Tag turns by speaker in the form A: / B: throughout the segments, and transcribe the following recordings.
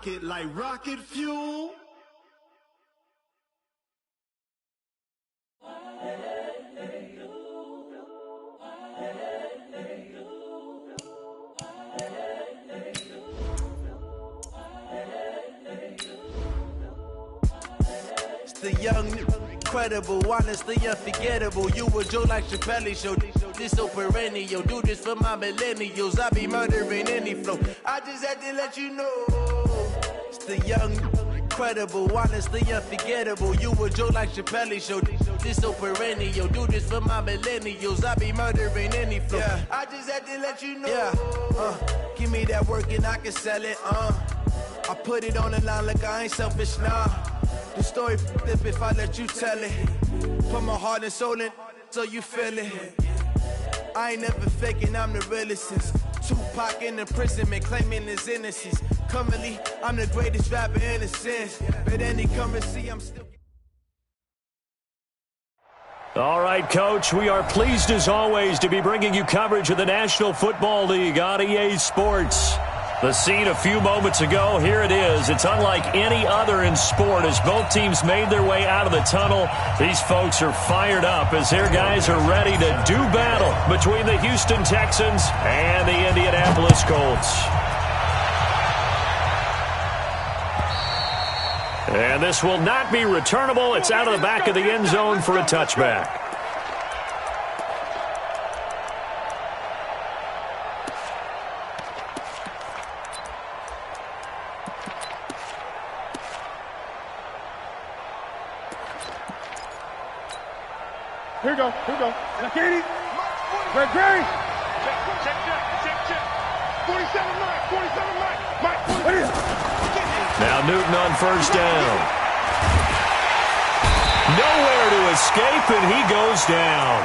A: rock it like rocket fuel. It's the young, incredible, honestly unforgettable. You a Joe like Chappelle show. This so perennial. Do this for my millennials. I be murdering any flow. I just had to let you know. It's the young, incredible, honestly unforgettable. You a Joe like Chappelle show. This so perennial. Do this for my millennials. I be murdering any flow. Yeah. I just had to let you know. Yeah. Give me that work and I can sell it. I put it on the line like I ain't selfish, nah. The story flip if I let you tell it. Put my heart and soul in so you feel it. I ain't never faking, I'm the realest since Tupac in imprisonment, claiming his innocence. Currently, I'm the greatest rapper in a sense. But any currency, I'm still...
B: All right, Coach, we are pleased as always to be bringing you coverage of the National Football League on EA Sports. The scene a few moments ago, here it is. It's unlike any other in sport as both teams made their way out of the tunnel. These folks are fired up as their guys are ready to do battle between the Houston Texans and the Indianapolis Colts. And this will not be returnable. It's out of the back of the end zone for a touchback.
C: Here we go. Now, Katie. Gray. Check. 47 Mike. What is it?
B: Now Newton on first down. Nowhere to escape, and he goes down.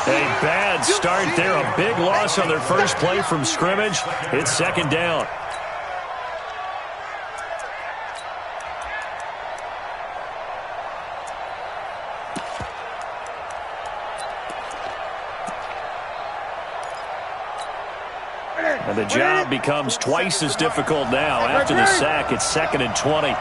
B: A bad start there. A big loss on their first play from scrimmage. It's second down. And the job becomes twice as difficult now. After the sack, it's 2nd and 20.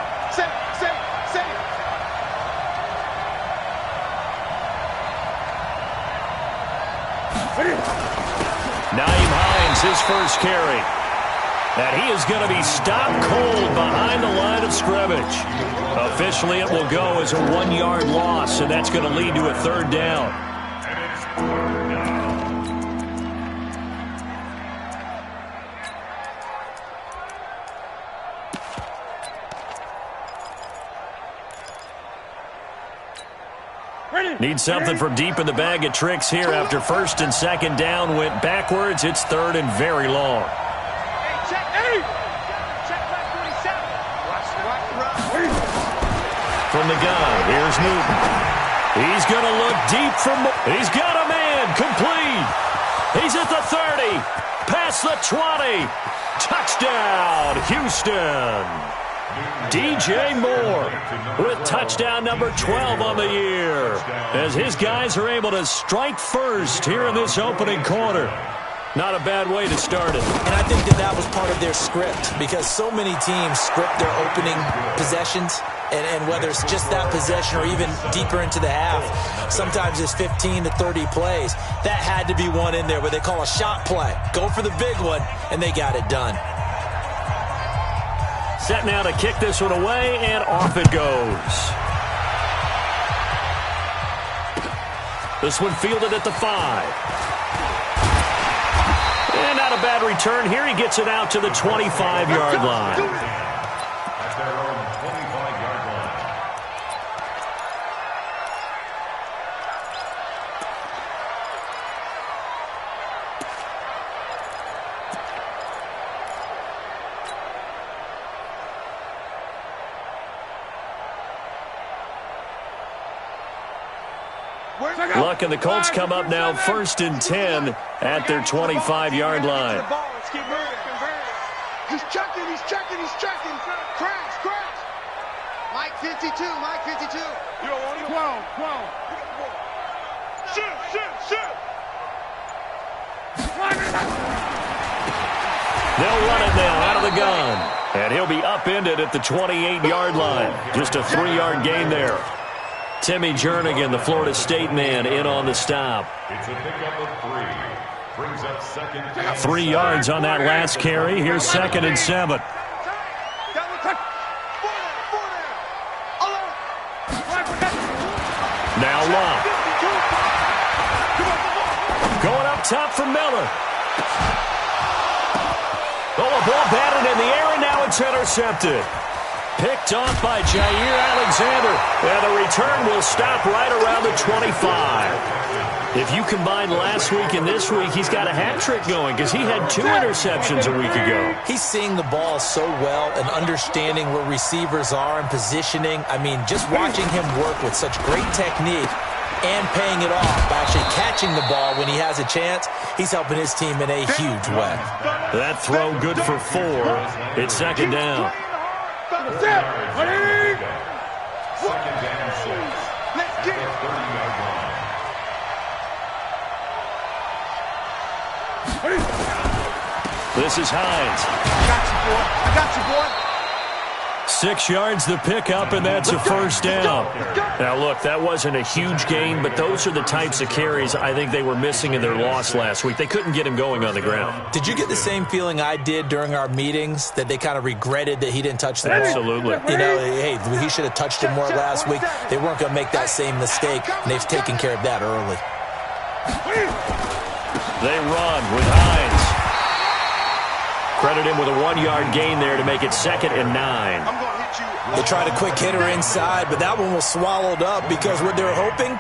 B: Naeem Hines, his first carry. And he is going to be stopped cold behind the line of scrimmage. Officially, it will go as a 1-yard loss, and that's going to lead to a third down. Need something from deep in the bag of tricks here after first and second down went backwards. It's third and very long.
C: Check back 47.
B: From the gun, here's Newton. He's going to look deep from... He's got a man, complete. He's at the 30, past the 20. Touchdown, Houston. DJ Moore with touchdown number 12 on the year as his guys are able to strike first here in this opening quarter. Not a bad way to start it.
D: And I think that was part of their script because so many teams script their opening possessions, and whether it's just that possession or even deeper into the half, sometimes it's 15 to 30 plays. That had to be one in there what they call a shot play. Go for the big one, and they got it done.
B: Set now to kick this one away, and off it goes. This one fielded at the 5. And not a bad return here. He gets it out to the 25-yard line. Luck and the Colts come up now 1st and 10 at their 25-yard line.
C: He's checking. Crash.
E: Mike 52. You don't want him?
C: 12. Shoot.
B: They'll run it now out of the gun. And he'll be upended at the 28-yard line. Just a 3-yard gain there. Timmy Jernigan, the Florida State man, in on the stop.
F: It's a pickup of 3. Brings up second.
B: 3 yards on that last carry. Here's 2nd and 7. Now Love. Going up top for Miller. Oh, a ball batted in the air, and now it's intercepted. Picked off by Jair Alexander. And the return will stop right around the 25. If you combine last week and this week, he's got a hat trick going because he had 2 interceptions a week ago.
D: He's seeing the ball so well and understanding where receivers are and positioning. I mean, just watching him work with such great technique and paying it off by actually catching the ball when he has a chance, he's helping his team in a huge way.
B: That throw good for 4. It's 2nd down.
F: Second down 6.
C: Let's get it.
F: 30-yard line.
B: This is Hines.
C: I got you, boy.
B: 6 yards the pickup, and that's a first down. Now, look, that wasn't a huge gain, but those are the types of carries I think they were missing in their loss last week. They couldn't get him going on the ground.
D: Did you get the same feeling I did during our meetings, that they kind of regretted that he didn't touch the ball?
B: Absolutely.
D: You know, hey, he should have touched it more last week. They weren't going to make that same mistake, and they've taken care of that early.
B: They run with Hines. Credit him with a 1-yard gain there to make it 2nd and 9.
C: I'm going to hit you.
D: They tried a quick hitter inside, but that one was swallowed up because what they're hoping,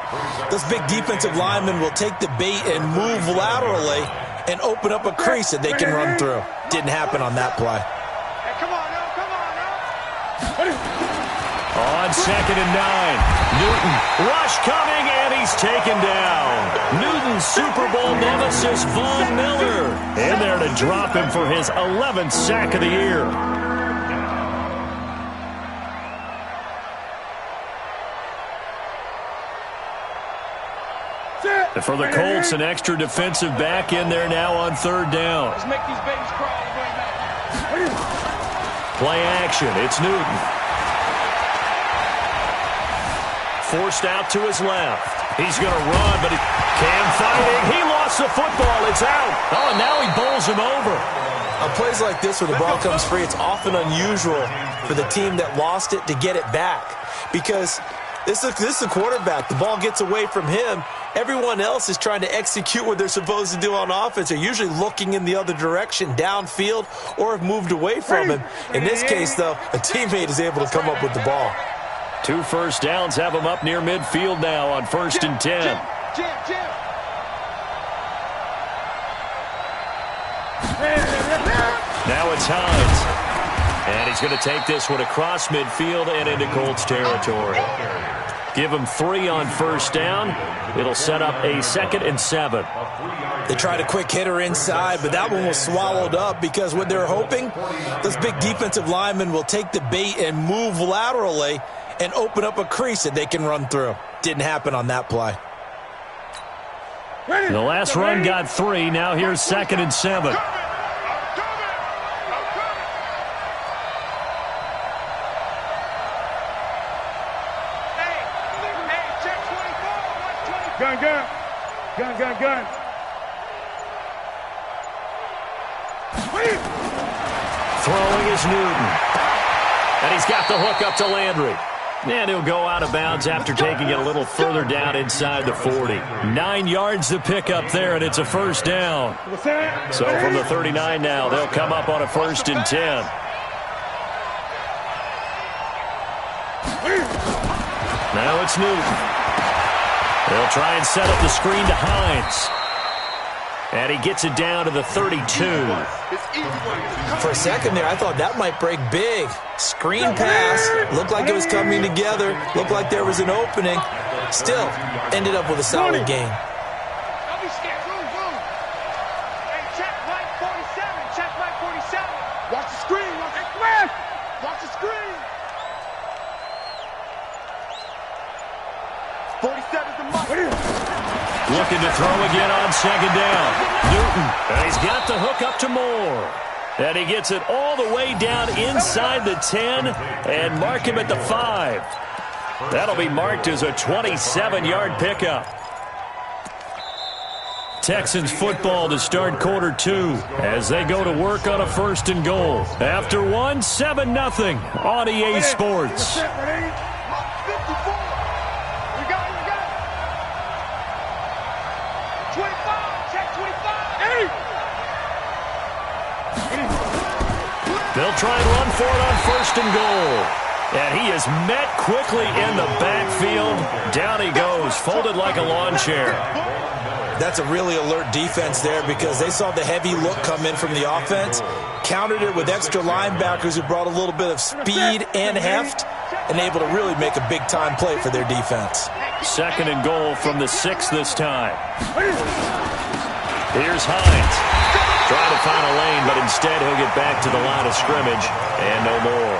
D: those big defensive linemen will take the bait and move laterally and open up a crease that they can run through. Didn't happen on that play.
C: Hey, come on now, come on now.
B: On 2nd and 9. Newton, rush coming, and he's taken down. Newton's Super Bowl nemesis, Von Miller, in there to drop him for his 11th sack of the year. And for the Colts, an extra defensive back in there now on 3rd down.
C: Let's make these babies crawl right now.
B: Play action, it's Newton. Forced out to his left. He's going to run, but Cam fighting. He lost the football. It's out. Oh, and now he bowls him over.
D: On plays like this where the ball comes free, it's often unusual for the team that lost it to get it back. Because this is a quarterback. The ball gets away from him. Everyone else is trying to execute what they're supposed to do on offense. They're usually looking in the other direction, downfield, or have moved away from him. In this case, though, a teammate is able to come up with the ball.
B: 2 first downs have him up near midfield now on 1st and 10. Now it's Hines. And he's going to take this one across midfield and into Colts territory. Give him 3 on 1st down. It'll set up a 2nd and 7.
D: They tried a quick hitter inside, but that one was swallowed up because what they're hoping, those big defensive linemen will take the bait and move laterally and open up a crease that they can run through. Didn't happen on that play.
B: The last run got 3. Now here's 2nd and 7.
C: Gun.
B: Throwing is Newton. And he's got the hook up to Landry. And he'll go out of bounds after taking it a little further down inside the 40. 9 yards to pick up there, and it's a first down. So from the 39 now, they'll come up on a 1st and 10. Now it's Newton. They'll try and set up the screen to Hines. And he gets it down to the 32.
D: For a second there, I thought that might break big. Screen pass. Looked like it was coming together. Looked like there was an opening. Still, ended up with a solid gain.
C: Don't be scared. Boom. Hey, check Mike 47. Check Mike 47. Watch the screen. Watch the screen. 47's the Mike.
B: Looking to throw again on 2nd down. Newton, and he's got the hook up to Moore. And he gets it all the way down inside the 10 and mark him at the 5. That'll be marked as a 27-yard pickup. Texans football to start quarter 2 as they go to work on a 1st and goal. After 1, 7-0 on EA Sports. They'll try and run for it on 1st and goal. And he is met quickly in the backfield. Down he goes, folded like a lawn chair.
D: That's a really alert defense there because they saw the heavy look come in from the offense, countered it with extra linebackers who brought a little bit of speed and heft, and able to really make a big-time play for their defense.
B: 2nd and goal from the 6 this time. Here's Hines. Trying to find a lane, but instead he'll get back to the line of scrimmage and no more.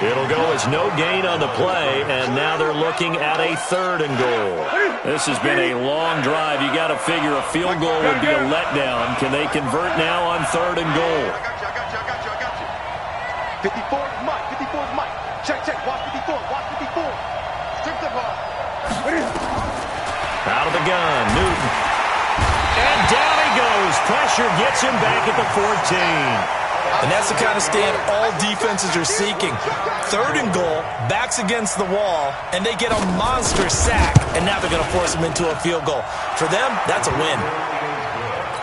B: It'll go as no gain on the play, and now they're looking at a 3rd and goal. This has been a long drive. You got to figure a field goal would be a letdown. Can they convert now on 3rd and goal?
E: I got you. 54 is Mike. 54 is Mike. Check. Watch 54. Watch 54. Strip the ball.
B: Out of the gun, Newton. And down he goes. Pressure gets him back at the 14.
D: And that's the kind of stand all defenses are seeking. 3rd and goal, backs against the wall, and they get a monster sack. And now they're going to force them into a field goal. For them, that's a win.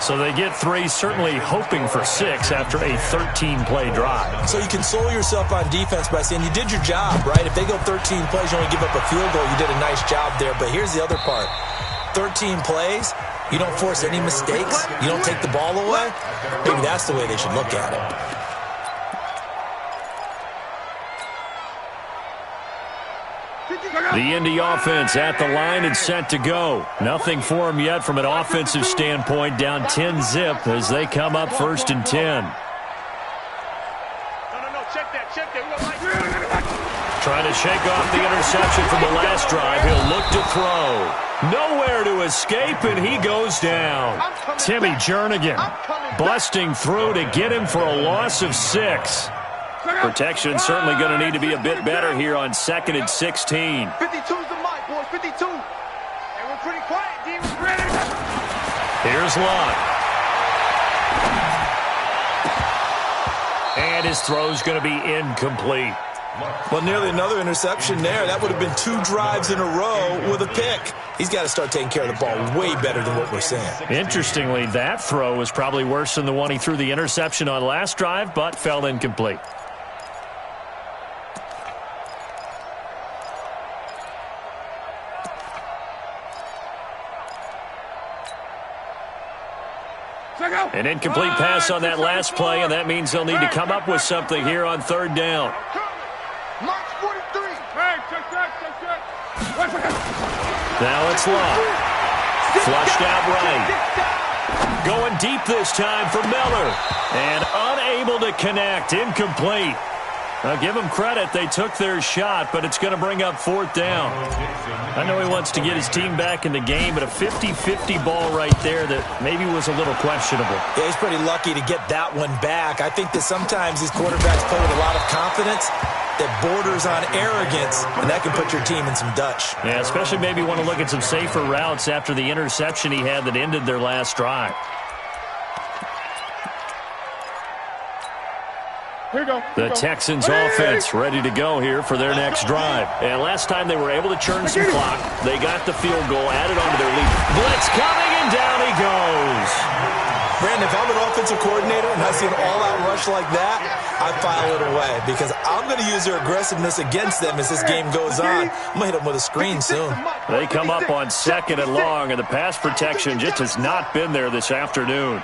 B: So they get 3, certainly hoping for 6 after a 13-play drive.
D: So you console yourself on defense by saying you did your job, right? If they go 13 plays, you only give up a field goal, you did a nice job there. But here's the other part. 13 plays, you don't force any mistakes, you don't take the ball away. Maybe that's the way they should look at it.
B: The Indy offense at the line and set to go. Nothing for them yet from an offensive standpoint. Down 10-zip as they come up 1st and 10.
C: No, check that.
B: Trying to shake off the interception from the last drive. He'll look to throw. Nowhere to escape, and he goes down. Timmy Jernigan busting through to get him for a loss of 6. Protection certainly going to need to be a bit better here on 2nd and 16.
E: 52's the mic, boys. 52. And we're pretty quiet, D. We're ready.
B: Here's Lott. And his throw's going to be incomplete.
D: Well, nearly another interception there. That would have been 2 drives in a row with a pick. He's got to start taking care of the ball way better than what we're seeing.
B: Interestingly, that throw was probably worse than the one he threw the interception on last drive, but fell incomplete. An incomplete pass on that last play, and that means they'll need to come up with something here on 3rd down.
E: March 43.
B: Now it's Lott. Flushed out right. Going deep this time for Miller. And unable to connect. Incomplete. Now, give them credit. They took their shot, but it's going to bring up 4th down. I know he wants to get his team back in the game, but a 50-50 ball right there that maybe was a little questionable.
D: Yeah, he's pretty lucky to get that one back. I think that sometimes these quarterbacks play with a lot of confidence that borders on arrogance, and that can put your team in some Dutch.
B: Yeah, especially maybe want to look at some safer routes after the interception he had that ended their last drive. The Texans offense ready to go here for their next drive. And last time they were able to churn some clock. They got the field goal added onto their lead. Blitz coming, and down he goes.
D: Brandon, if I'm an offensive coordinator and I see an all-out rush like that, I file it away because I'm going to use their aggressiveness against them as this game goes on. I'm going to hit them with a screen soon.
B: They come up on 2nd and long, and the pass protection just has not been there this afternoon.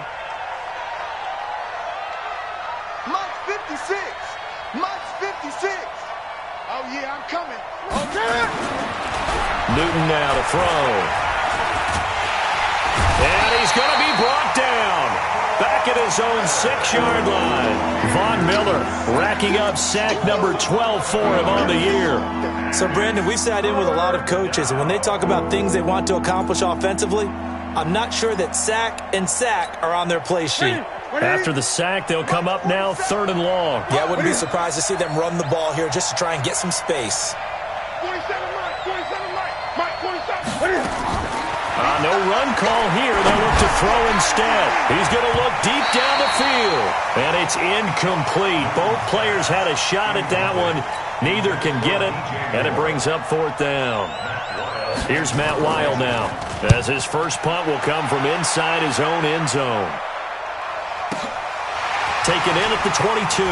E: Mike's 56. Mike's 56. Oh, yeah, I'm coming. Okay.
B: Newton now to throw. And he's going to be brought down. Back at his own 6-yard line. Von Miller racking up sack number 12 for him on the year.
D: So, Brandon, we've sat in with a lot of coaches, and when they talk about things they want to accomplish offensively, I'm not sure that sack and sack are on their play sheet.
B: After the sack, they'll come up now 3rd and long.
D: Yeah, I wouldn't be surprised to see them run the ball here just to try and get some space.
C: 47 Mike, 47 Mike, 47.
B: No run call here. They'll look to throw instead. He's going to look deep down the field. And it's incomplete. Both players had a shot at that one. Neither can get it. And it brings up 4th down. Here's Matt Weil now, as his first punt will come from inside his own end zone. Taken in at the 22.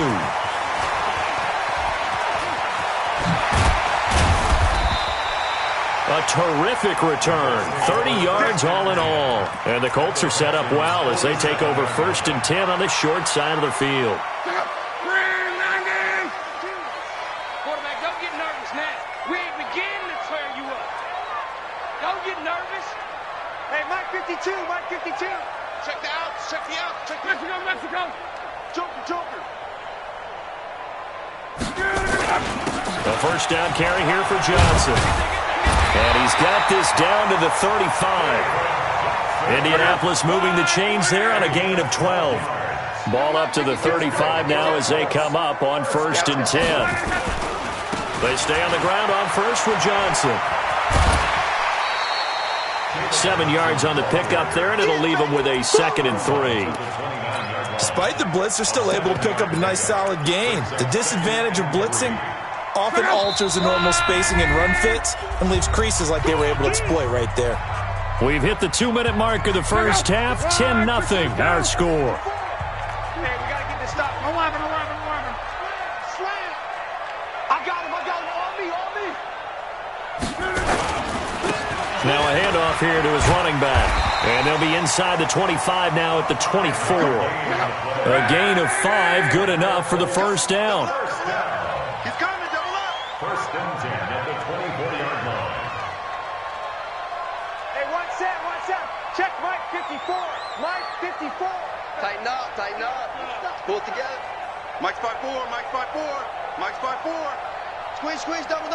B: A terrific return. 30 yards all in all. And the Colts are set up well as they take over 1st and 10 on the short side of the field.
C: Quarterback, don't get nervous now. We ain't beginning to tear you up. Don't get nervous. Hey, Mike 52, Mike 52. Check the outs, check the outs. Check Mexico, Mexico. Joker.
B: A first down carry here for Johnson. And he's got this down to the 35. Indianapolis moving the chains there on a gain of 12. Ball up to the 35 now as they come up on 1st and 10. They stay on the ground on 1st with Johnson. 7 yards on the pickup there, and it'll leave them with a 2nd and 3.
D: Despite the blitz, they're still able to pick up a nice solid gain. The disadvantage of blitzing often alters the normal spacing and run fits and leaves creases like they were able to exploit right there.
B: We've hit the 2-minute mark of the first half. 10-0 our score.
C: Hey, we got to get this stop. 11. Slam. I got him. On me.
B: Now a handoff here to his running back. And they'll be inside the 25 now at the 24. A gain of 5, good enough for the first down.
E: He's coming, double up.
F: 1st and 10 at the 24-yard line.
C: Hey, one set. Check Mike 54. Mike 54.
E: Tighten up. Pull it together. Mike's 5-4. Mike's 5-4. Squeeze, double.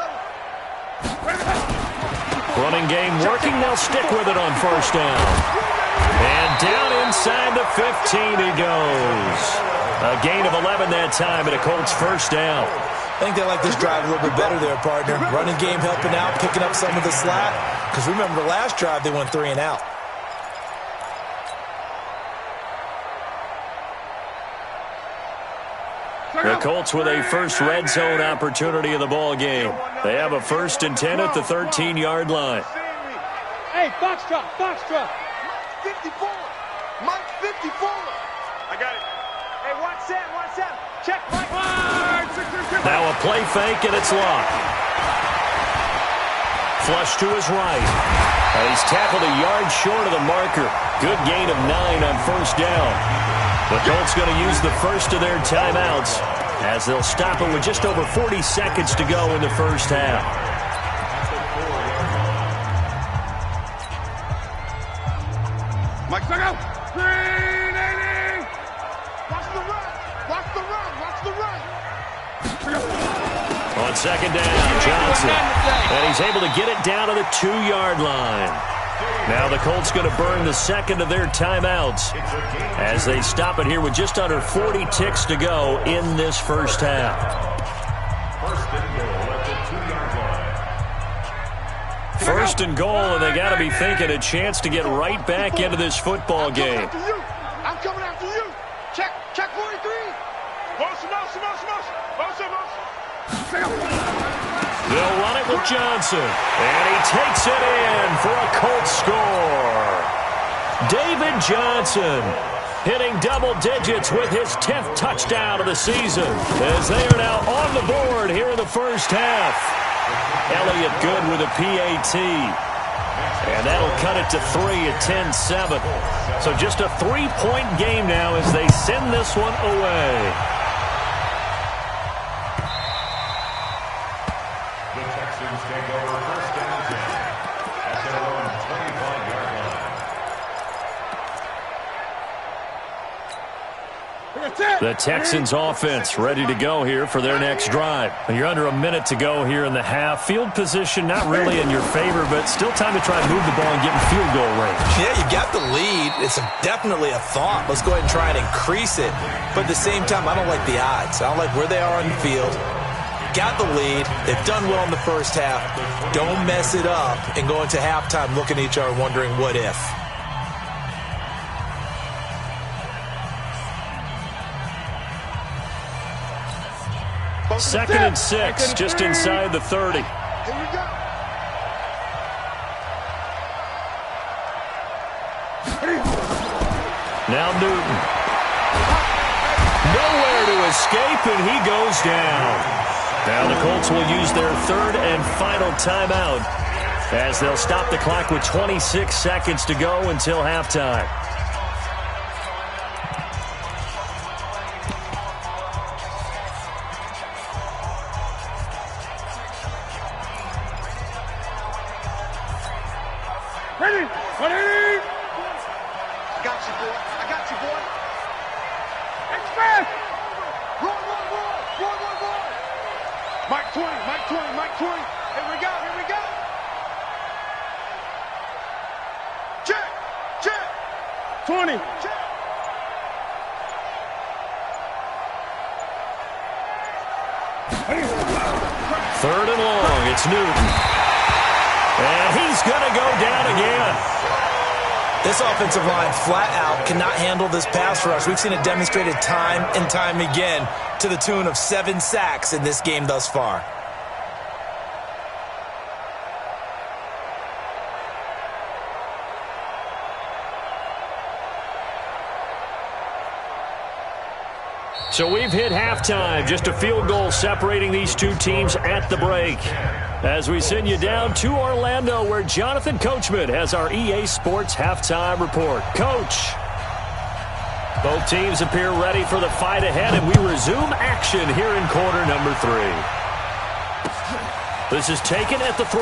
B: Running game working. They'll stick with it on 1st down. And down inside the 15 he goes. A gain of 11 that time and a Colts 1st down.
D: I think they like this drive a little bit better there, partner. Running game helping out, picking up some of the slack. Because remember the last drive, they went 3 and out.
B: The Colts with a first red zone opportunity of the ball game. They have a 1st and 10 at the 13-yard line.
C: Hey, box drop.
E: 54. Mike 54.
C: I got it. Hey, one set. Check Mike.
B: Now a play fake, and it's locked. Flush to his right. And he's tackled a yard short of the marker. Good gain of 9 on 1st down. The Colts going to use the first of their timeouts as they'll stop it with just over 40 seconds to go in the first half.
E: Mike, back out.
C: 380. Watch the run.
B: On 2nd down, Johnson. And he's able to get it down to the 2-yard line. Now the Colts going to burn the 2nd of their timeouts as they stop it here with just under 40 ticks to go in this first half.
F: 1st and goal at the 2-yard line.
B: 1st and goal, and they got to be thinking a chance to get right back into this football game.
E: I'm coming after you. Check 43.
B: They'll run it with Johnson, and he takes it in for a Colts score. David Johnson hitting double digits with his 10th touchdown of the season as they are now on the board here in the first half. Elliott good with a PAT, and that'll cut it to 3 at 10-7. So just a 3-point game now as they send this one away.
F: The Texans take over 1st and 10 at their own 25-yard line.
C: That's it.
B: The Texans offense ready to go here for their next drive. You're under a minute to go here in the half. Field position not really in your favor, but still time to try and move the ball and get in field goal range. Yeah, you got the lead. It's definitely a thought. Let's go ahead and try and increase it. But at the same time, I don't like the odds. I don't like where they are on the field. Got the lead. They've done well in the first half. Don't mess it up and go into halftime looking at each other wondering what if. Second and 6, just inside the 30.
C: Here we go.
B: Now Newton. Nowhere to escape, and he goes down. Now the Colts will use their third and final timeout as they'll stop the clock with 26 seconds to go until halftime.
C: Ready? Ready? I got you, boy. I got you, boy. Express! Roll, roll, roll! Roll, roll, roll! Mike 20, Mike 20, Mike 20. Here we go, here we go. Check, check. 20. Check.
B: Third and long, it's Newton. And he's going to go down again.
D: This offensive line flat out cannot handle this pass rush. We've seen it demonstrated time and time again to the tune of 7 sacks in this game thus far.
B: So we've hit halftime, just a field goal separating these two teams at the break. As we send you down to Orlando, where Jonathan Coachman has our EA Sports Halftime Report. Coach, both teams appear ready for the fight ahead, and we resume action here in quarter number 3. This is taken at the 3.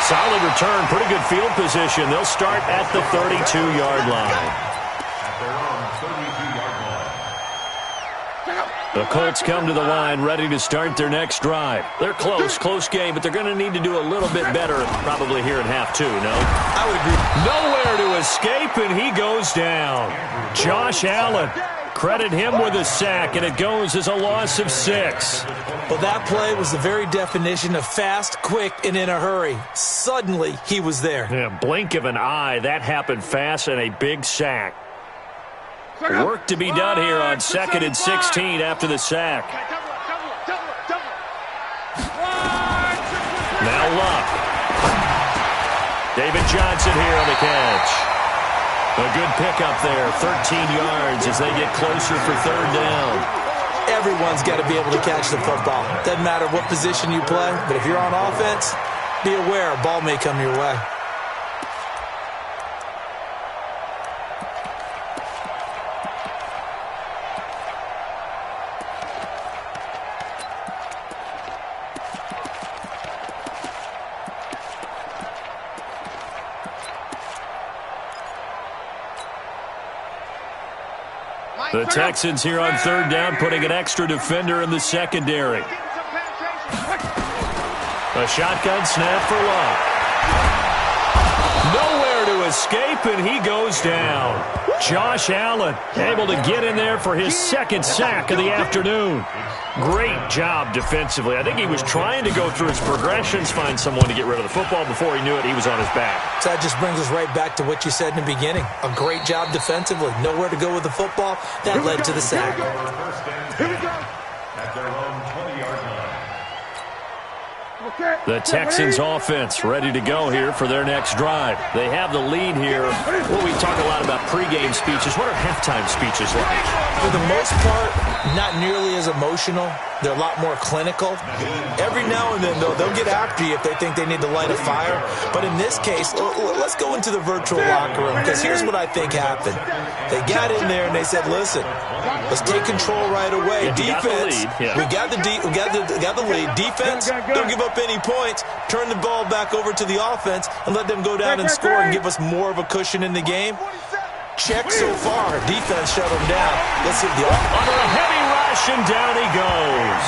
B: Solid return, pretty good field position. They'll start at the 32-yard line. The Colts come to the line ready to start their next drive. They're close game, but they're going to need to do a little bit better probably here in half 2, no?
D: I would agree.
B: Nowhere to escape, and he goes down. Josh Allen, credit him with a sack, and it goes as a loss of 6.
D: Well, that play was the very definition of fast, quick, and in a hurry. Suddenly, he was there.
B: Yeah, blink of an eye, that happened fast, and a big sack. Work to be done here on 2nd and 16 after the sack. Now Luck. David Johnson here on the catch. A good pickup there, 13 yards as they get closer for 3rd down.
D: Everyone's got to be able to catch the football. Doesn't matter what position you play, but if you're on offense, be aware a ball may come your way.
B: The Texans here on 3rd down, putting an extra defender in the secondary. A shotgun snap for Luck. Nowhere to escape, and he goes down. Josh Allen able to get in there for his 2nd sack of the afternoon. Great job defensively. I think he was trying to go through his progressions, find someone to get rid of the football. Before he knew it, he was on his back.
D: So that just brings us right back to what you said in the beginning. A great job defensively. Nowhere to go with the football. That led to the sack.
C: Here we go.
F: At their own 20-yard line.
B: The Texans offense ready to go here for their next drive. They have the lead here. Well, we talk a lot about pregame speeches. What are halftime speeches like?
D: For the most part, not nearly as emotional. They're a lot more clinical. Every now and then, though, they'll get after you if they think they need to light a fire. But in this case, let's go into the virtual locker room, because here's what I think happened. They got in there and they said, listen, let's take control right away. Defense, we got the lead. Defense, don't give up any points. Turn the ball back over to the offense and let them go down and score and give us more of a cushion in the game. check so far. Defense shut him down. Let's see the
B: under a heavy rush, and down he goes.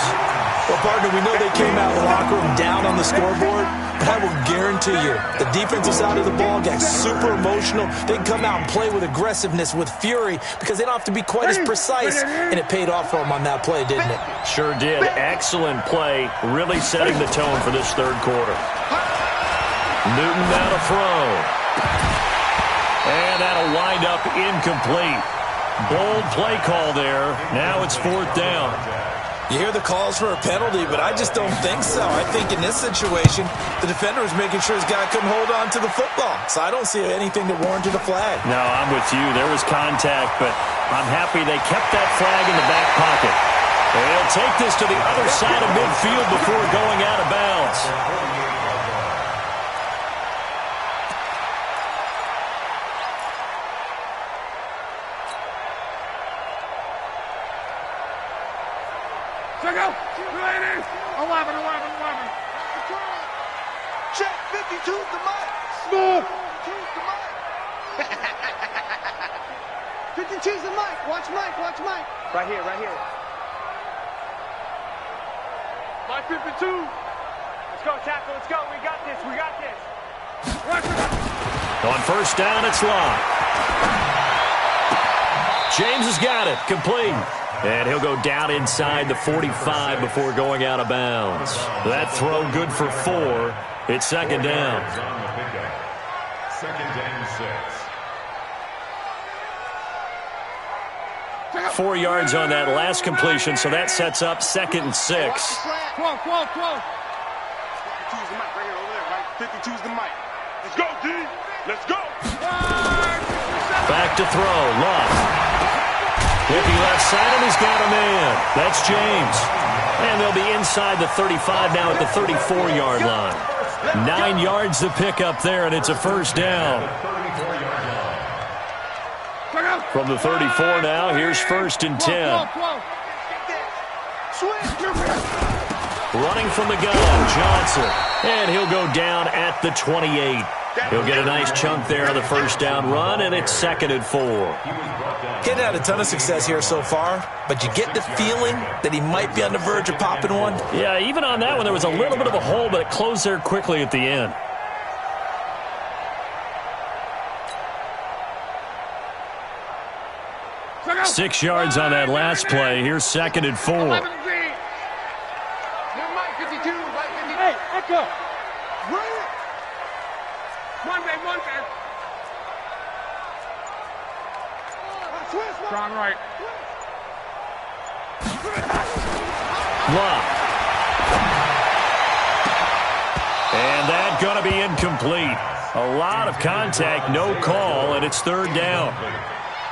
D: Well, partner, we know they came out of the locker room down on the scoreboard, but I will guarantee you the defensive side of the ball got super emotional. They can come out and play with aggressiveness, with fury, because they don't have to be quite as precise, and it paid off for them on that play, didn't it?
B: Sure did. Excellent play, really setting the tone for this third quarter. Newton now to throw. And that'll wind up incomplete. Bold play call there. Now it's 4th down.
D: You hear the calls for a penalty, but I just don't think so. I think in this situation, the defender was making sure his guy couldn't hold on to the football. So I don't see anything that warranted a flag.
B: No, I'm with you. There was contact, but I'm happy they kept that flag in the back pocket. They'll take this to the other side of midfield before going out of bounds.
C: Check out. 11.
E: Check. 52's the mic.
C: Smooth.
E: 52's the mic.
C: 52's the mic. Watch Mike.
E: Right here.
C: Mike 52. Let's go, tackle. Let's go. We got this.
B: On 1st down, it's Locke. James has got it. Complete. And he'll go down inside the 45 before going out of bounds. That throw good for 4. It's 2nd down.
F: 2nd and 6.
B: 4 yards on that last completion, so that sets up 2nd and 6.
C: 12.
E: 52's the mic right here over there, right? 52's the mic. Let's go, D. Let's go.
B: Back to throw. Locke. Whippy left side, and he's got a man. That's James. And they'll be inside the 35 now at the 34-yard line. 9 yards to pick up there, and it's a 1st down. From the 34 now, here's 1st and 10. Running from the gun, Johnson. And he'll go down at the 28. He'll get a nice chunk there on the 1st down run, and it's 2nd and 4.
D: Getting had a ton of success here so far, but you get the feeling that he might be on the verge of popping one.
B: Yeah, even on that one, there was a little bit of a hole, but it closed there quickly at the end.
C: Check out.
B: 6 yards on that last play. Here's 2nd and 4.
C: 11 green. Mike 52. Hey, Echo. Right. One man. Strong right.
B: Locke. And that's going to be incomplete. A lot of contact, no call, and it's 3rd down.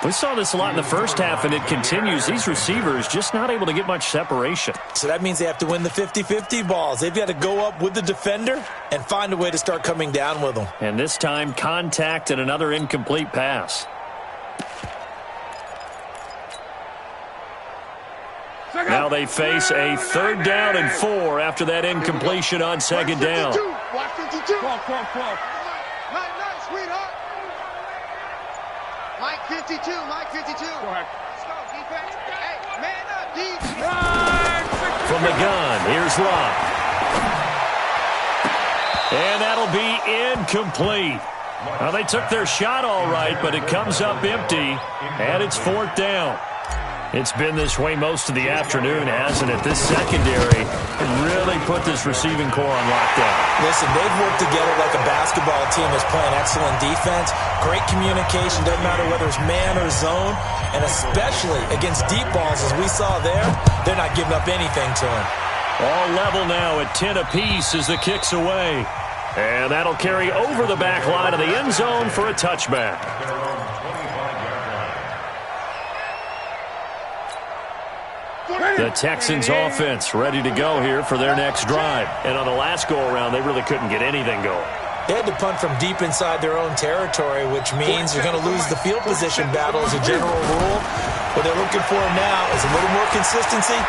B: We saw this a lot in the first half, and it continues. These receivers just not able to get much separation.
D: So that means they have to win the 50-50 balls. They've got to go up with the defender and find a way to start coming down with them.
B: And this time, contact and another incomplete pass. Now they face a 3rd down and 4 after that incompletion on 2nd down.
C: Watch 52. 12. Nice, sweetheart. Mike 52. Go ahead. Let's go, defense. Hey, man up, defense.
B: From the gun, here's Locke. And that'll be incomplete. Now, they took their shot all right, but it comes up empty, and it's 4th down. It's been this way most of the afternoon, hasn't it? This secondary can really put this receiving core on lockdown.
D: Listen, they've worked together like a basketball team that's playing excellent defense. Great communication, doesn't matter whether it's man or zone. And especially against deep balls, as we saw there, they're not giving up anything to him.
B: All level now at 10 apiece as the kick's away. And that'll carry over the back line of the end zone for a touchback. The Texans offense ready to go here for their next drive. And on the last go-around, they really couldn't get anything going.
D: They had to punt from deep inside their own territory, which means they're going to lose the field position battle as a general rule. What they're looking for now is a little more consistency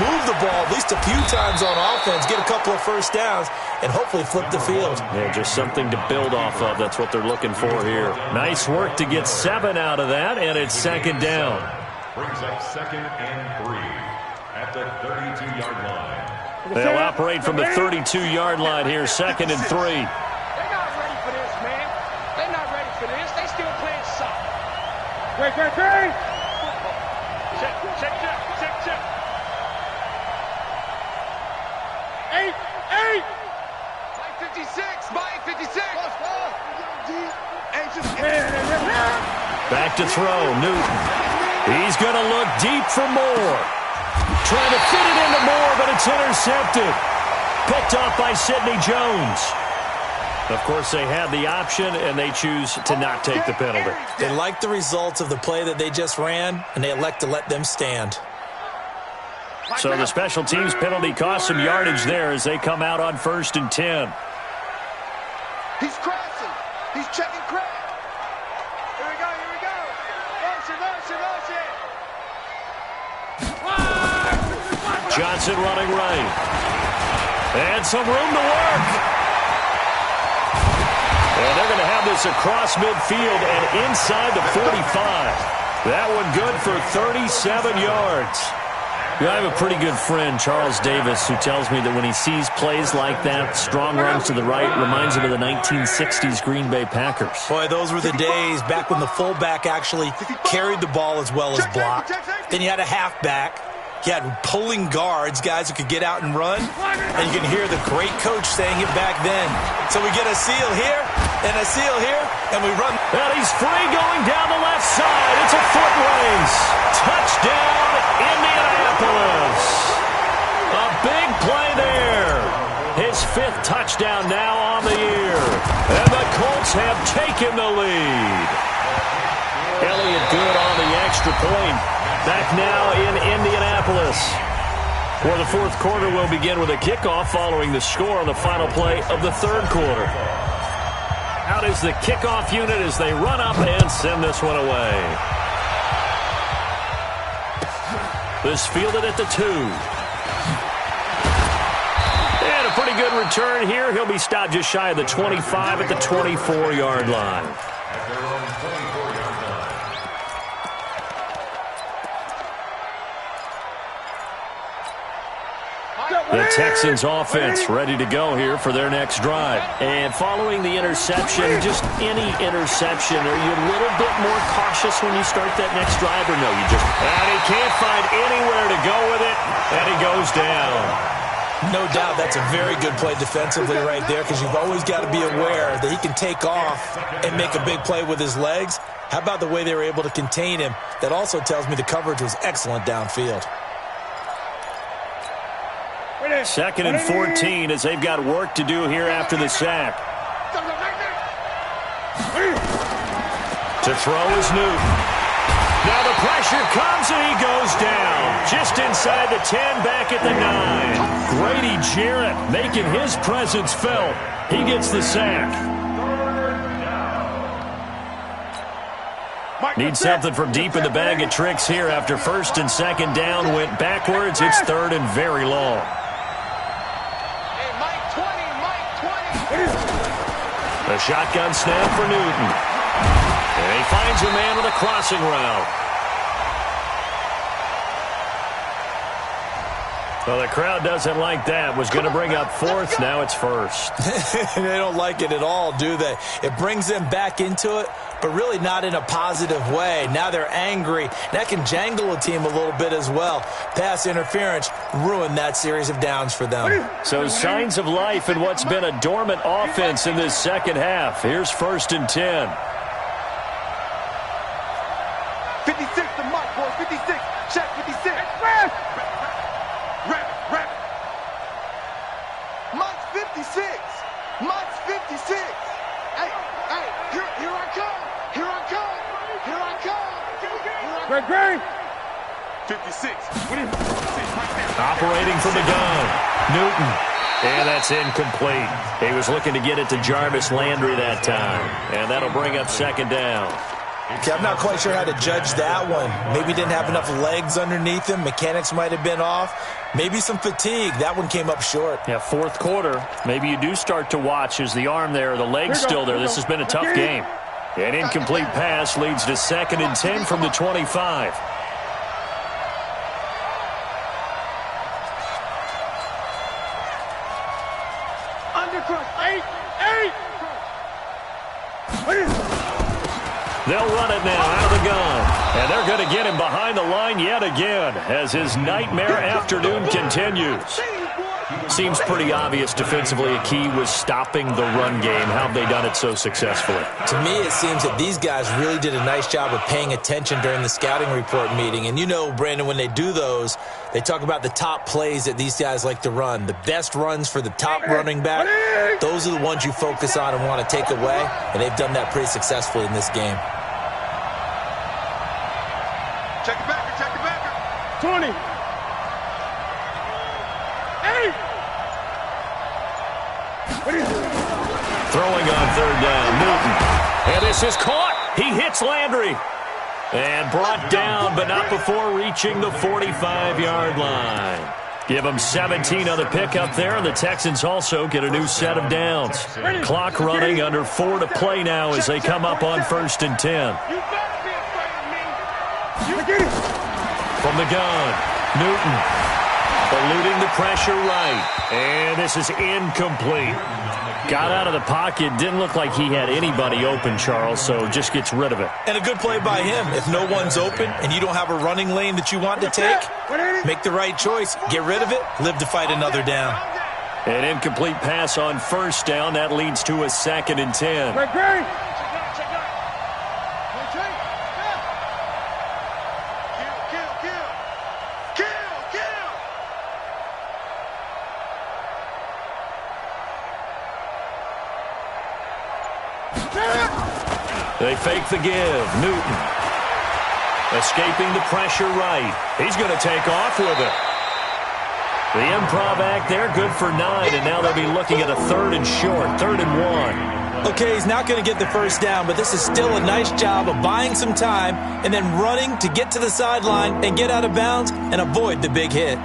D: move the ball at least a few times on offense, get a couple of first downs, and hopefully flip the field.
B: Yeah, just something to build off of. That's what they're looking for here. Nice work to get 7 out of that, and it's second down.
F: Brings up 2nd and 3 at the 32-yard line.
B: They'll operate from the 32-yard line here, 2nd and 3.
C: They're not ready for this, man. They're not ready for this. They still playing soccer. Great. Check. 8. Mike 56.
B: Back to throw, Newton. He's going to look deep for Moore. Trying to fit it into Moore, but it's intercepted. Picked off by Sidney Jones. Of course, they had the option, and they choose to not take the penalty.
D: They like the results of the play that they just ran, and they elect to let them stand.
B: So the special teams penalty cost some yardage there as they come out on 1st and 10.
E: He's crashing. He's checking crash.
C: Here we go. Motion.
B: Johnson running right. And some room to work. And they're going to have this across midfield and inside the 45. That one good for 37 yards. I have a pretty good friend, Charles Davis, who tells me that when he sees plays like that, strong runs to the right, reminds him of the 1960s Green Bay Packers.
D: Boy, those were the days back when the fullback actually carried the ball as well as blocked. Then you had a halfback. You had pulling guards, guys who could get out and run. And you can hear the great coach saying it back then. So we get a seal here and a seal here, and we run.
B: And he's free going down the left side. It's a foot race. Touchdown, Indianapolis. A big play there. His 5th touchdown now on the year. And the Colts have taken the lead. Elliott good on the extra point. Back now in Indianapolis. For the 4th quarter, we'll begin with a kickoff following the score on the final play of the 3rd quarter. Out is the kickoff unit as they run up and send this one away. This fielded at the 2. And a pretty good return here. He'll be stopped just shy of the 25 at the 24-yard line.
F: At their own 24-yard line.
B: The Texans offense ready to go here for their next drive. And following the interception, just any interception, are you a little bit more cautious when you start that next drive or no? And he can't find anywhere to go with it, and he goes down.
D: No doubt that's a very good play defensively right there because you've always got to be aware that he can take off and make a big play with his legs. How about the way they were able to contain him? That also tells me the coverage was excellent downfield.
B: 2nd and 14 as they've got work to do here after the sack. To throw is Newton. Now the pressure comes and he goes down. Just inside the 10, back at the 9. Grady Jarrett making his presence felt. He gets the sack. Need something from deep in the bag of tricks here after 1st and 2nd down. Went backwards. It's 3rd and very long. A shotgun snap for Newton. And he finds a man with a crossing route. Well, the crowd doesn't like that. Was going to bring up 4th. Now it's 1st.
D: They don't like it at all, do they? It brings them back into it, but really not in a positive way. Now they're angry. That can jangle a team a little bit as well. Pass interference ruined that series of downs for them.
B: So signs of life in what's been a dormant offense in this second half. Here's 1st and 10.
E: 56 to Mike, boys. 56. Check 56. Rap. Mike's 56. Mike's 56. Hey, here I come.
C: Great.
E: 56.
B: Operating from the gun. Newton. And that's incomplete. He was looking to get it to Jarvis Landry that time. And that'll bring up 2nd down.
D: Okay, I'm not quite sure how to judge that one. Maybe didn't have enough legs underneath him. Mechanics might have been off. Maybe some fatigue. That one came up short.
B: Yeah, fourth quarter. Maybe you do start to watch. Is the arm there, the leg's still there? This has been a tough game. An incomplete pass leads to 2nd and 10 from the 25. They'll run it now out of the gun. And they're going to get him behind the line yet again as his nightmare afternoon continues. Seems pretty obvious defensively a key was stopping the run game. How have they done it so successfully?
D: To me, it seems that these guys really did a nice job of paying attention during the scouting report meeting. And you know, Brandon, when they do those, they talk about the top plays that these guys like to run. The best runs for the top running back, those are the ones you focus on and want to take away. And they've done that pretty successfully in this game.
E: Check it back.
C: 20. 8.
B: Throwing on 3rd down, Newton. And this is caught. He hits Landry. And brought down, but not before reaching the 45-yard line. Give them 17 on the pickup there, and the Texans also get a new set of downs. Clock running, under 4 to play now as they come up on 1st and 10. From the gun, Newton eluding the pressure right. And this is incomplete. Got out of the pocket. Didn't look like he had anybody open, Charles, so just gets rid of it.
D: And a good play by him. If no one's open and you don't have a running lane that you want to take, make the right choice. Get rid of it. Live to fight another down.
B: An incomplete pass on 1st down. That leads to a 2nd and 10. They fake the give. Newton escaping the pressure right. He's going to take off with it. The improv act there, good for 9, and now they'll be looking at a 3rd and short, 3rd and 1.
D: Okay, he's not going to get the first down, but this is still a nice job of buying some time and then running to get to the sideline and get out of bounds and avoid the big hit.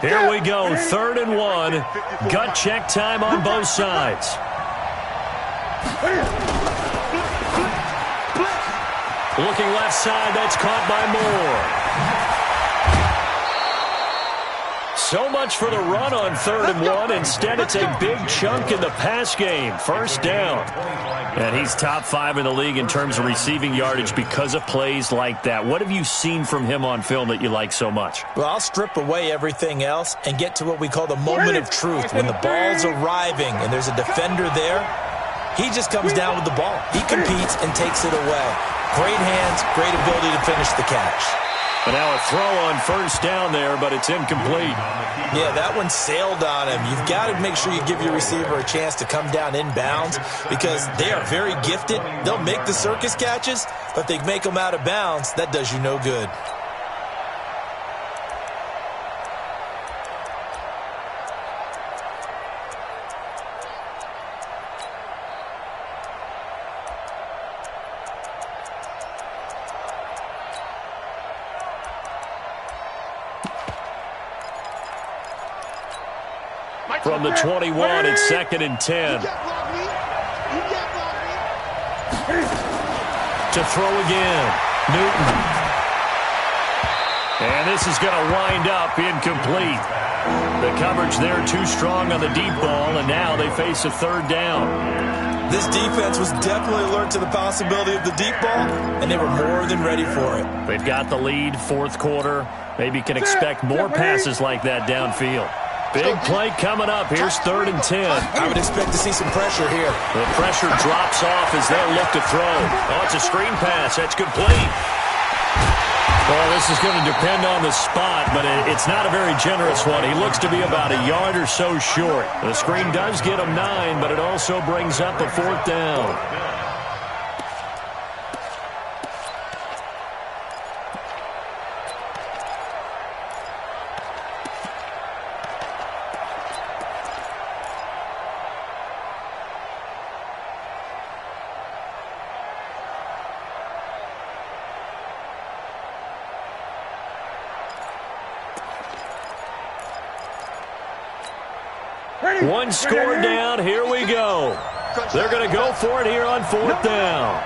B: Here we go, 3rd and 1. Gut check time on both sides. Looking left side, that's caught by Moore. So much for the run on 3rd and 1. Instead, it's a big chunk in the pass game. 1st down. And he's top 5 in the league in terms of receiving yardage because of plays like that. What have you seen from him on film that you like so much?
D: Well, I'll strip away everything else and get to what we call the moment of truth. When the ball's arriving and there's a defender there, he just comes down with the ball. He competes and takes it away. Great hands, great ability to finish the catch.
B: And now a throw on 1st down there, but it's incomplete.
D: Yeah, that one sailed on him. You've got to make sure you give your receiver a chance to come down inbounds because they are very gifted. They'll make the circus catches, but if they make them out of bounds, that does you no good.
B: From the 21, it's 2nd and 10. To throw again, Newton. And this is going to wind up incomplete. The coverage there too strong on the deep ball, and now they face a 3rd down.
D: This defense was definitely alert to the possibility of the deep ball, and they were more than ready for it.
B: They've got the lead, 4th quarter. Maybe can expect more passes like that downfield. Big play coming up. Here's 3rd and 10.
D: I would expect to see some pressure here.
B: The pressure drops off as they'll look to throw. Oh, it's a screen pass. That's complete. Well, this is going to depend on the spot, but it's not a very generous one. He looks to be about a yard or so short. The screen does get him 9, but it also brings up a 4th down. One score down. Here we go. They're going to go for it here on 4th down.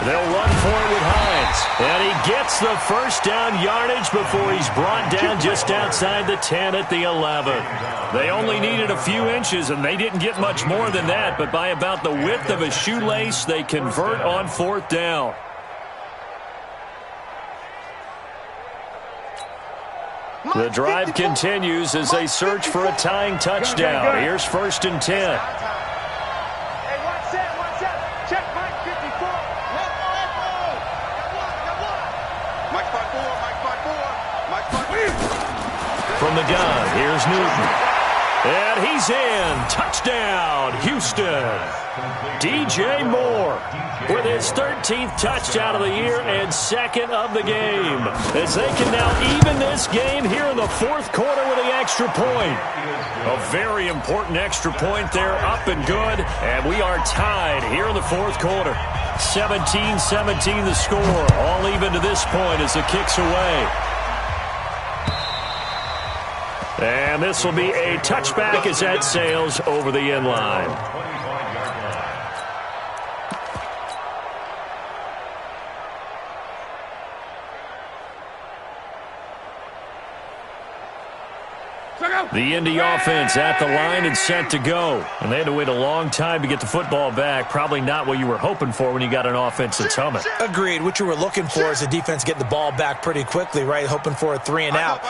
B: They'll run for it with Hines. And he gets the first down yardage before he's brought down just outside the 10 at the 11. They only needed a few inches, and they didn't get much more than that. But by about the width of a shoelace, they convert on 4th down. The drive continues as they search for a tying touchdown. Here's 1st and 10. From the gun, here's Newton. And he's in. Touchdown, Houston. DJ Moore with his 13th touchdown of the year and 2nd of the game. As they can now even this game here in the 4th quarter with the extra point. A very important extra point there, up and good. And we are tied here in the 4th quarter. 17-17 the score. All even to this point as it kicks away. And this will be a touchback as that sails over the end line. The Indy offense at the line and set to go. And they had to wait a long time to get the football back. Probably not what you were hoping for when you got an offense that's humming.
D: Agreed. What you were looking for is the defense getting the ball back pretty quickly, right? Hoping for a 3 and out.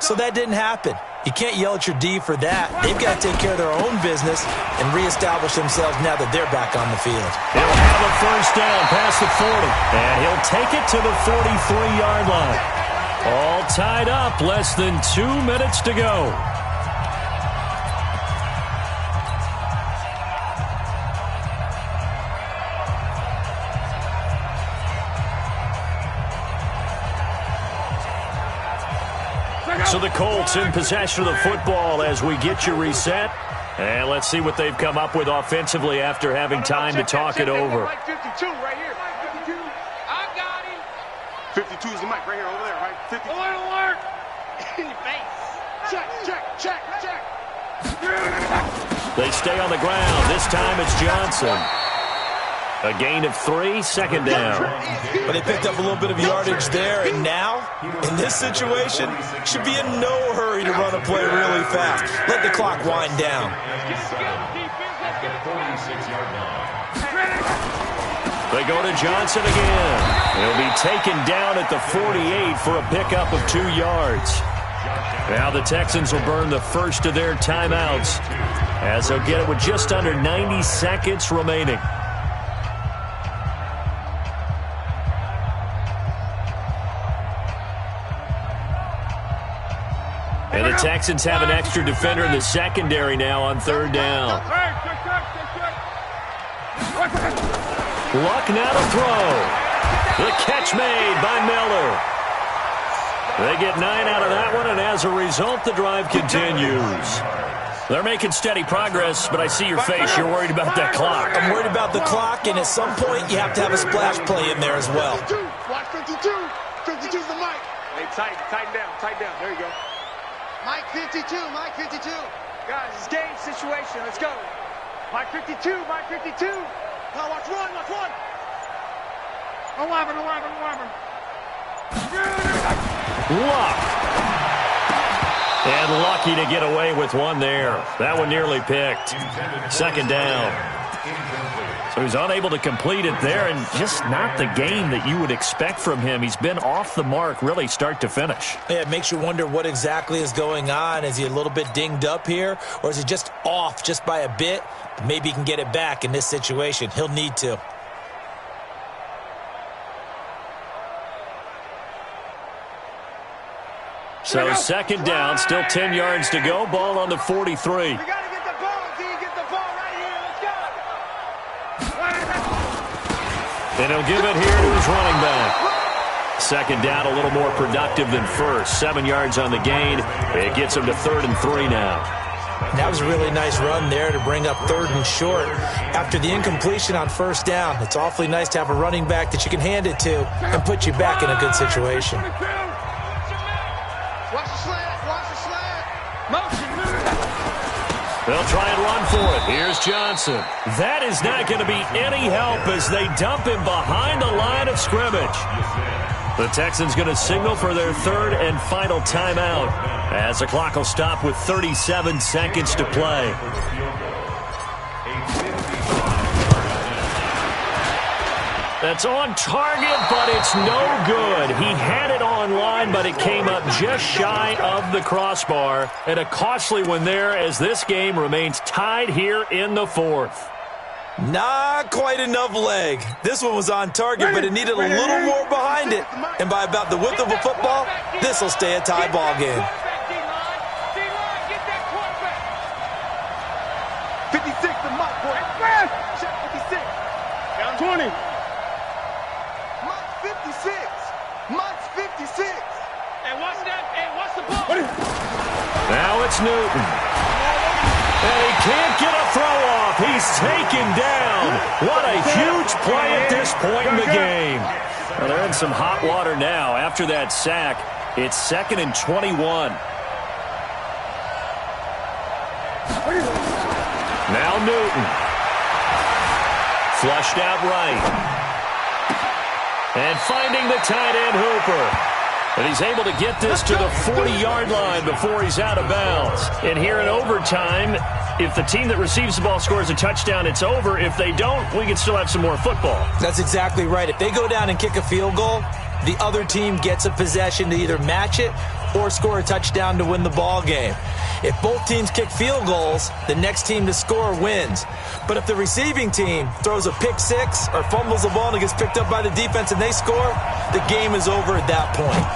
D: So that didn't happen. You can't yell at your D for that. They've got to take care of their own business and reestablish themselves now that they're back on the field.
B: He'll have a first down past the 40. And he'll take it to the 43-yard line. All tied up. Less than 2 minutes to go. So the Colts in possession of the football as we get you reset. And let's see what they've come up with offensively after having time to talk it over.
C: Mike 52 right here. 52. I got him.
E: 52 is the mic right here, over there, right? 50.
C: Alert. In your face. Check.
B: They stay on the ground. This time it's Johnson. A gain of 3, 2nd down.
D: But they picked up a little bit of yardage there, and now, in this situation, should be in no hurry to run a play really fast. Let the clock wind down.
B: They go to Johnson again. He'll be taken down at the 48 for a pickup of 2 yards. Now the Texans will burn the first of their timeouts as they'll get it with just under 90 seconds remaining. And the Texans have an extra defender in the secondary now on 3rd down. Luck now to throw. The catch made by Miller. They get 9 out of that one, and as a result, the drive continues. They're making steady progress, but I see your face. You're worried about that clock.
D: I'm worried about the clock, and at some point, you have to have a splash play in there as well.
C: Watch 52. 52's the mic. Hey, tighten down. There you go. Mike 52. Guys, it's game situation. Let's go. Mike 52. Now watch one. 11.
B: Luck. And lucky to get away with one there. That one nearly picked. 2nd down. So he's unable to complete it there, and just not the game that you would expect from him. He's been off the mark really start to finish.
D: Yeah, it makes you wonder what exactly is going on. Is he a little bit dinged up here, or is he just off just by a bit? Maybe he can get it back in this situation. He'll need to.
B: So 2nd down, still 10 yards to go. Ball on the 43.
C: We got to get the ball, D. Get the ball right here. Let's go.
B: And he'll give it here to his running back. 2nd down, a little more productive than first. 7 yards on the gain. It gets him to 3rd and 3 now.
D: That was a really nice run there to bring up 3rd and short. After the incompletion on 1st down, it's awfully nice to have a running back that you can hand it to and put you back in a good situation.
B: They'll try and run for it. Here's Johnson. That is not going to be any help as they dump him behind the line of scrimmage. The Texans going to signal for their third and final timeout as the clock will stop with 37 seconds to play. That's on target, but it's no good. He had it on line, but it came up just shy of the crossbar. And a costly one there as this game remains tied here in the fourth.
D: Not quite enough leg. This one was on target, but it needed a little more behind it. And by about the width of a football, this will stay a tie ball game.
E: 56 to Mike, boy. Check 56. Down 20. Mike's 56. Mike's 56.
C: And what's that? And what's the ball?
B: Now it's Newton. And he can't get a throw off. He's taken down. What a huge play at this point in the game. Well, they're in some hot water now. After that sack, it's 2nd and 21. Now Newton. Flushed out right. And finding the tight end Hooper. And he's able to get this to the 40-yard line before he's out of bounds. And here in overtime, if the team that receives the ball scores a touchdown, it's over. If they don't, we can still have some more football.
D: That's exactly right. If they go down and kick a field goal, the other team gets a possession to either match it or score a touchdown to win the ball game. If both teams kick field goals, the next team to score wins. But if the receiving team throws a pick six or fumbles the ball and it gets picked up by the defense and they score, the game is over at that point.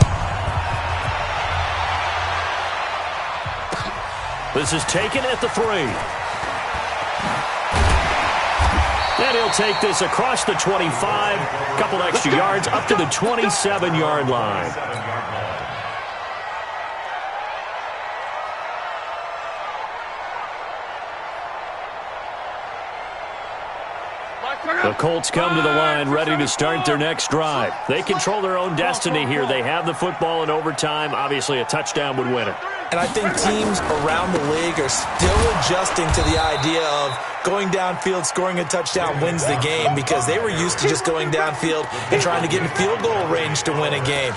B: This is taken at the 3. And he'll take this across the 25, a couple extra yards up to the 27-yard line. The Colts come to the line ready to start their next drive. They control their own destiny here. They have the football in overtime. Obviously, a touchdown would win it.
D: And I think teams around the league are still adjusting to the idea of going downfield, scoring a touchdown wins the game because they were used to just going downfield and trying to get in field goal range to win a game.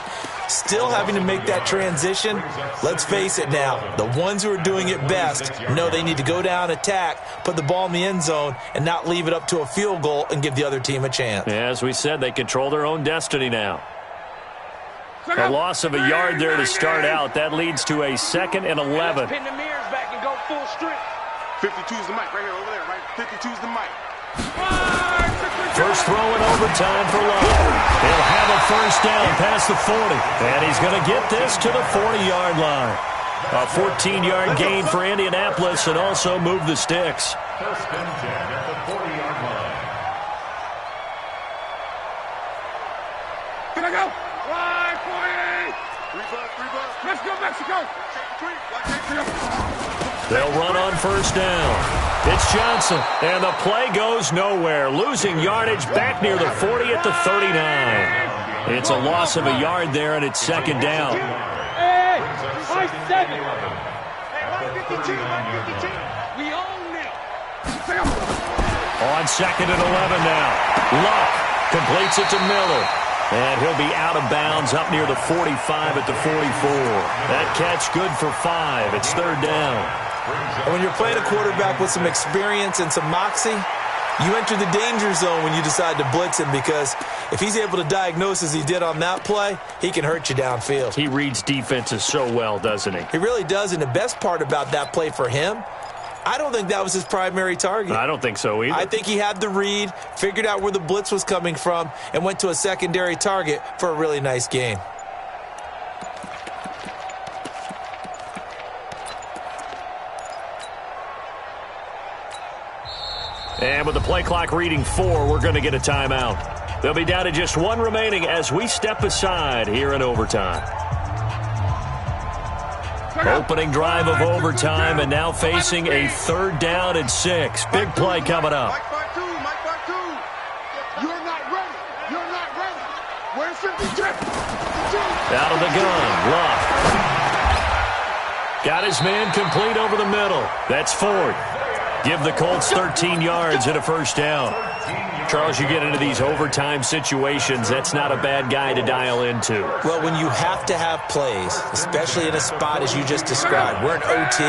D: Still having to make that transition. Let's face it now, the ones who are doing it best know they need to go down, attack, put the ball in the end zone, and not leave it up to a field goal and give the other team a chance.
B: Yeah, as we said, they control their own destiny now. A loss of a yard there to start out. That leads to a 2nd and 11.
C: Pin the mirrors back and go full strength.
E: 52's the mic right here, over there, right? 52's the mic.
B: First throw in overtime for Love. He'll have a first down past the 40. And he's going to get this to the 40-yard line. A 14-yard gain for Indianapolis and also move the sticks.
F: First and 10 at the 40-yard line.
C: Can I go? Wide 40.
E: 3 bucks.
C: Let's go, Mexico.
B: They'll run on first down. It's Johnson, and the play goes nowhere. Losing yardage back near the 40 at the 39. It's a loss of a yard there, and it's 2nd down.
C: Hey, my 7. Hey, 152. We own it.
B: On 2nd and 11 now. Luck completes it to Miller. And he'll be out of bounds up near the 45 at the 44. That catch good for 5. It's 3rd down.
D: And when you're playing a quarterback with some experience and some moxie, you enter the danger zone when you decide to blitz him because if he's able to diagnose as he did on that play, he can hurt you downfield.
B: He reads defenses so well, doesn't he?
D: He really does, and the best part about that play for him, I don't think that was his primary target.
B: I don't think so either.
D: I think he had the read, figured out where the blitz was coming from, and went to a secondary target for a really nice gain.
B: And with the play clock reading 4, we're going to get a timeout. They'll be down to just 1 remaining as we step aside here in overtime. Opening drive of overtime and now facing a 3rd down and 6. Big play coming up.
E: Mike 5-2. You're not ready. Where's 52?
B: Out of the gun, Luck. Got his man complete over the middle. That's fourth. Give the Colts 13 yards and a first down. Charles, you get into these overtime situations, that's not a bad guy to dial into.
D: Well, when you have to have plays, especially in a spot as you just described, we're in OT,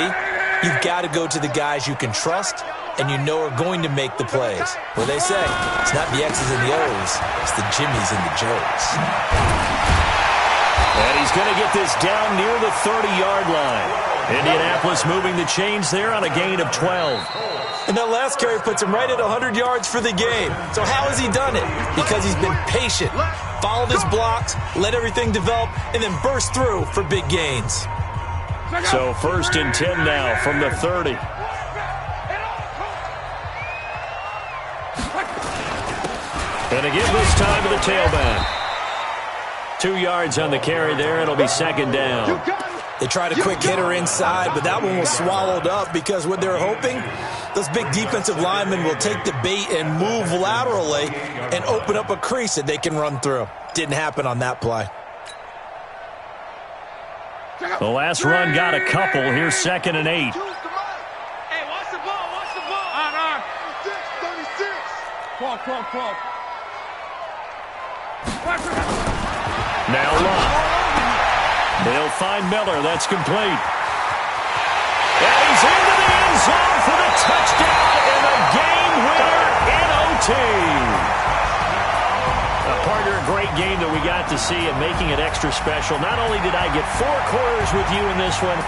D: you've got to go to the guys you can trust and you know are going to make the plays. Where they say, it's not the X's and the O's, it's the Jimmies and the Joes.
B: And he's going to get this down near the 30-yard line. Indianapolis moving the chains there on a gain of 12.
D: And that last carry puts him right at 100 yards for the game. So how has he done it? Because he's been patient, followed his blocks, let everything develop, and then burst through for big gains.
B: So 1st and 10 now from the 30. And a give this time to the tailback. 2 yards on the carry there. It'll be 2nd down.
D: They tried a quick hitter inside, but that one was swallowed up because what they're hoping, those big defensive linemen will take the bait and move laterally and open up a crease that they can run through. Didn't happen on that play.
B: The last run got a couple. Here's 2nd and 8.
C: Hey, watch the ball, watch the ball. On. 36. 12.
B: Now Lott. They'll find Miller. That's complete. And he's into the end zone for the touchdown and the game winner in OT. Partner, a great game that we got to see and making it extra special. Not only did I get 4 quarters with you in this one,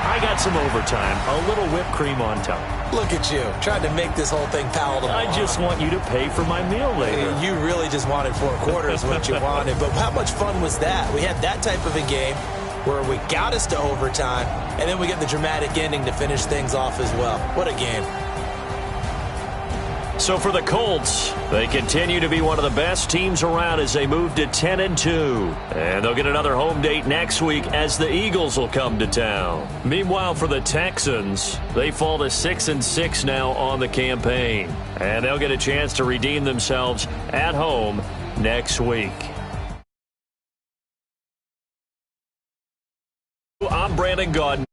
B: I got some overtime. A little whipped cream on top.
D: Look at you, trying to make this whole thing palatable.
B: I just want you to pay for my meal later.
D: You really just wanted 4 quarters, what you wanted. But how much fun was that? We had that type of a game where we got us to overtime, and then we get the dramatic ending to finish things off as well. What a game.
B: So for the Colts, they continue to be one of the best teams around as they move to 10-2. And they'll get another home date next week as the Eagles will come to town. Meanwhile, for the Texans, they fall to 6-6 now on the campaign. And they'll get a chance to redeem themselves at home next week. I'm Brandon Gaudin.